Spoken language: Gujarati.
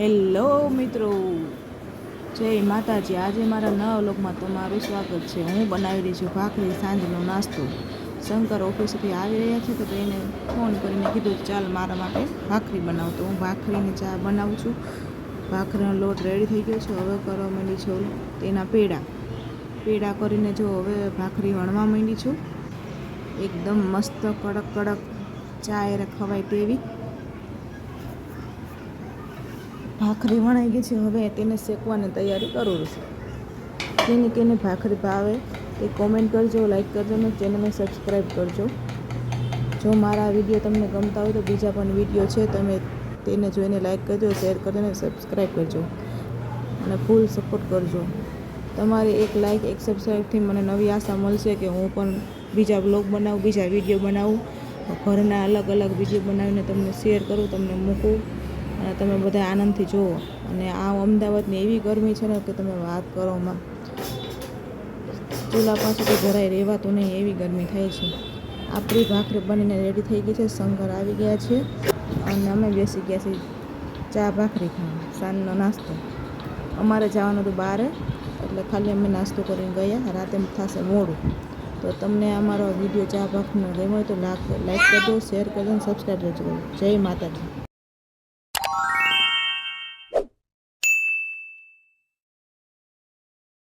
હેલો મિત્રો, જય માતાજી। આજે મારા નવા વ્લોગમાં તમારું સ્વાગત છે। હું બનાવી રહી છું ભાખરી, સાંજનો નાસ્તો। શંકર ઓફિસથી આવી રહ્યા છે તો એને ફોન કરીને કીધું ચાલ મારા માટે ભાખરી બનાવ। તો હું ભાખરીની ચા બનાવું છું। ભાખરીનો લોટ રેડી થઈ ગયો છે। હવે કરવા માંડી છું તેના પેડા કરીને જો હવે ભાખરી વણવા માંડી છું। એકદમ મસ્ત કડક કડક ચા એ ખવાય તેવી ભાખરી વણાઈ ગઈ છે। હવે તેને શેકવાની તૈયારી કરું છું। કેને ભાખરી ભાવે તે કોમેન્ટ કરજો, લાઈક કરજો અને ચેનલને સબસ્ક્રાઈબ કરજો। જો મારા વિડીયો તમને ગમતા હોય તો બીજા પણ વિડીયો છે, તમે તેને જોઈને લાઈક કરજો, શેર કરજો અને સબસ્ક્રાઈબ કરજો અને ફૂલ સપોર્ટ કરજો। તમારી એક લાઈક, એક સબસ્ક્રાઈબથી મને નવી આશા મળશે કે હું પણ બીજા બ્લોગ બનાવું, બીજા વિડીયો બનાવું, ઘરના અલગ અલગ વિડીયો બનાવીને તમને શેર કરું, તમને મૂકું અને તમે બધા આનંદથી જુઓ। અને આ અમદાવાદની એવી ગરમી છે ને કે તમે વાત કરોમાં, ચૂલા પાસે તો જરાય રહેવાતું નહીં, એવી ગરમી થાય છે। આપણી ભાખરી બનીને રેડી થઈ ગઈ છે। શંકર આવી ગયા છે અને અમે બેસી ગયા છીએ ચા ભાખરી ખાવા, સાંજનો નાસ્તો। અમારે જવાનું હતું બહાર, એટલે ખાલી અમે નાસ્તો કરીને ગયા, રાતે થશે મોડું। તો તમને અમારો વિડીયો ચા ભાખરીનો ગમ્યો હોય તો લાઈક કરજો, શેર કરજો અને સબસ્ક્રાઈબ કરજો। જય માતાજી।